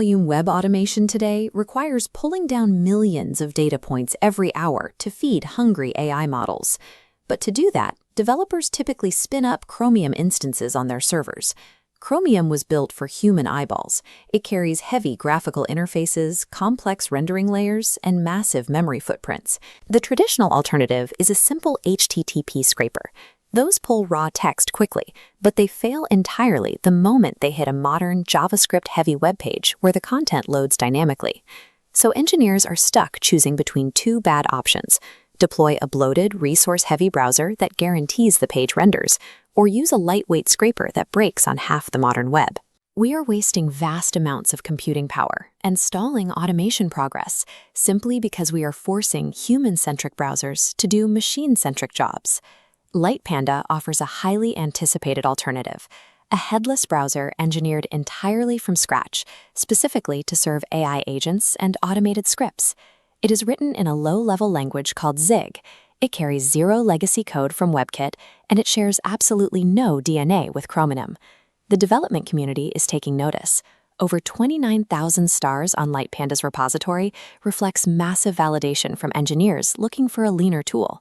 high-volume web automation today requires pulling down millions of data points every hour to feed hungry AI models. But to do that, developers typically spin up Chromium instances on their servers. Chromium was built for human eyeballs. It carries heavy graphical interfaces, complex rendering layers, and massive memory footprints. The traditional alternative is a simple HTTP scraper. Those pull raw text quickly, but they fail entirely the moment they hit a modern JavaScript-heavy web page where the content loads dynamically. So engineers are stuck choosing between two bad options: deploy a bloated, resource-heavy browser that guarantees the page renders, or use a lightweight scraper that breaks on half the modern web. We are wasting vast amounts of computing power and stalling automation progress simply because we are forcing human-centric browsers to do machine-centric jobs. Lightpanda offers a highly anticipated alternative, a headless browser engineered entirely from scratch, specifically to serve AI agents and automated scripts. It is written in a low-level language called Zig. It carries zero legacy code from WebKit, and it shares absolutely no DNA with Chromium. The development community is taking notice. Over 29,000 stars on Lightpanda's repository reflects massive validation from engineers looking for a leaner tool.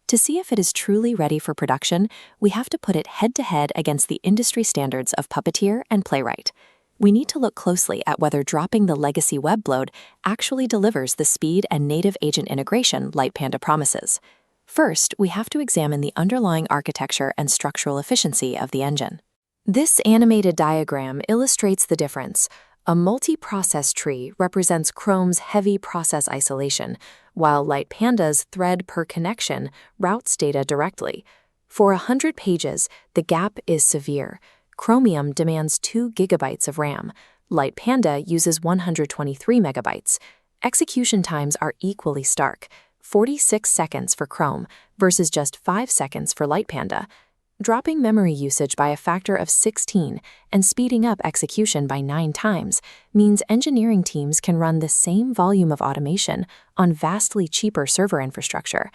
To see if it is truly ready for production, we have to put it head-to-head against the industry standards of Puppeteer and Playwright. We need to look closely at whether dropping the legacy web load actually delivers the speed and native agent integration Lightpanda promises. First, we have to examine the underlying architecture and structural efficiency of the engine. This animated diagram illustrates the difference. A multi-process tree represents Chrome's heavy process isolation, while Lightpanda's thread per connection routes data directly. For 100 pages, the gap is severe. Chromium demands 2 GB of RAM. Lightpanda uses 123 megabytes. Execution times are equally stark: 46 seconds for Chrome versus just 5 seconds for Lightpanda. Dropping memory usage by a factor of 16 and speeding up execution by 9 times means engineering teams can run the same volume of automation on vastly cheaper server infrastructure.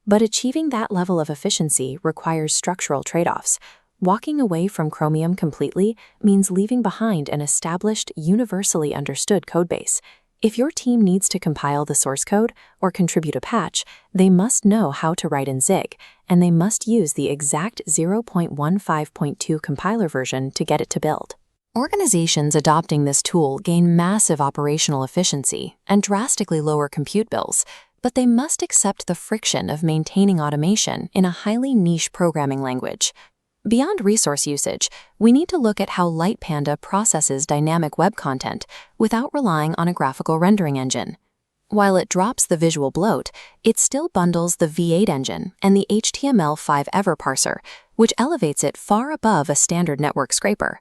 But achieving that level of efficiency requires structural trade-offs. Walking away from Chromium completely means leaving behind an established, universally understood codebase. If your team needs to compile the source code or contribute a patch, they must know how to write in Zig, and they must use the exact 0.15.2 compiler version to get it to build. Organizations adopting this tool gain massive operational efficiency and drastically lower compute bills, but they must accept the friction of maintaining automation in a highly niche programming language. Beyond resource usage, we need to look at how Lightpanda processes dynamic web content without relying on a graphical rendering engine. While it drops the visual bloat, it still bundles the V8 engine and the HTML5 parser, which elevates it far above a standard network scraper.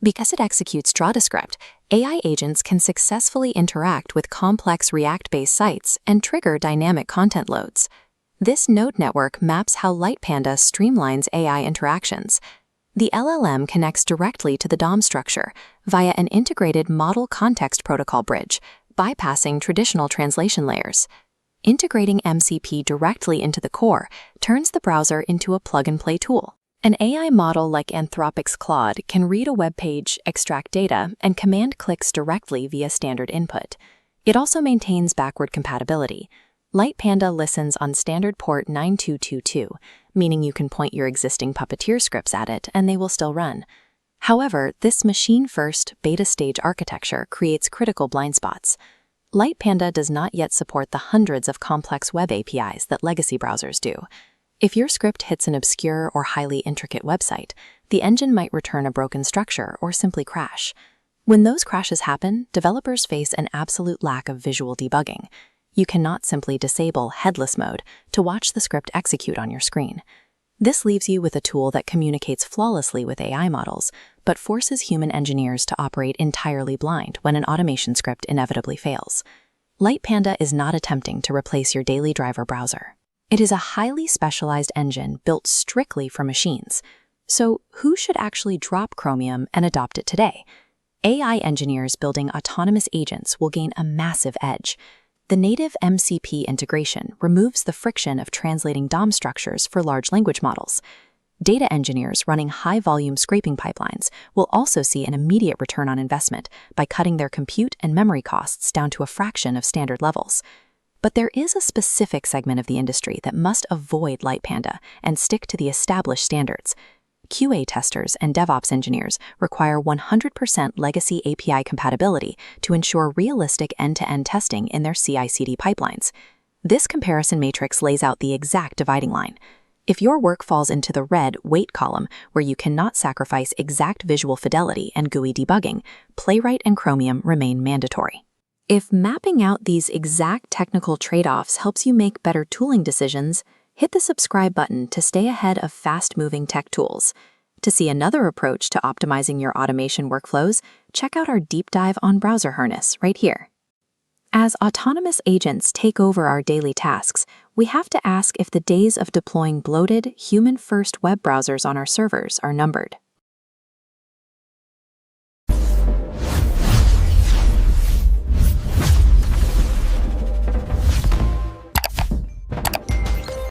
Because it executes JavaScript, AI agents can successfully interact with complex React-based sites and trigger dynamic content loads. This node network maps how Lightpanda streamlines AI interactions. The LLM connects directly to the DOM structure via an integrated model context protocol bridge, bypassing traditional translation layers. Integrating MCP directly into the core turns the browser into a plug-and-play tool. An AI model like Anthropic's Claude can read a web page, extract data, and command clicks directly via standard input. It also maintains backward compatibility. Lightpanda listens on standard port 9222, meaning you can point your existing Puppeteer scripts at it and they will still run. However, this machine-first, beta-stage architecture creates critical blind spots. Lightpanda does not yet support the hundreds of complex web APIs that legacy browsers do. If your script hits an obscure or highly intricate website, the engine might return a broken structure or simply crash. When those crashes happen, developers face an absolute lack of visual debugging. You cannot simply disable headless mode to watch the script execute on your screen. This leaves you with a tool that communicates flawlessly with AI models, but forces human engineers to operate entirely blind when an automation script inevitably fails. Lightpanda is not attempting to replace your daily driver browser. It is a highly specialized engine built strictly for machines. So who should actually drop Chromium and adopt it today? AI engineers building autonomous agents will gain a massive edge. The native MCP integration removes the friction of translating DOM structures for large language models. Data engineers running high-volume scraping pipelines will also see an immediate return on investment by cutting their compute and memory costs down to a fraction of standard levels. But there is a specific segment of the industry that must avoid Lightpanda and stick to the established standards. QA testers and DevOps engineers require 100% legacy API compatibility to ensure realistic end-to-end testing in their CI/CD pipelines. This comparison matrix lays out the exact dividing line. If your work falls into the red wait column, where you cannot sacrifice exact visual fidelity and GUI debugging, Playwright and Chromium remain mandatory. If mapping out these exact technical trade-offs helps you make better tooling decisions, hit the subscribe button to stay ahead of fast-moving tech tools. To see another approach to optimizing your automation workflows, check out our deep dive on browser harness right here. As autonomous agents take over our daily tasks, we have to ask if the days of deploying bloated, human-first web browsers on our servers are numbered.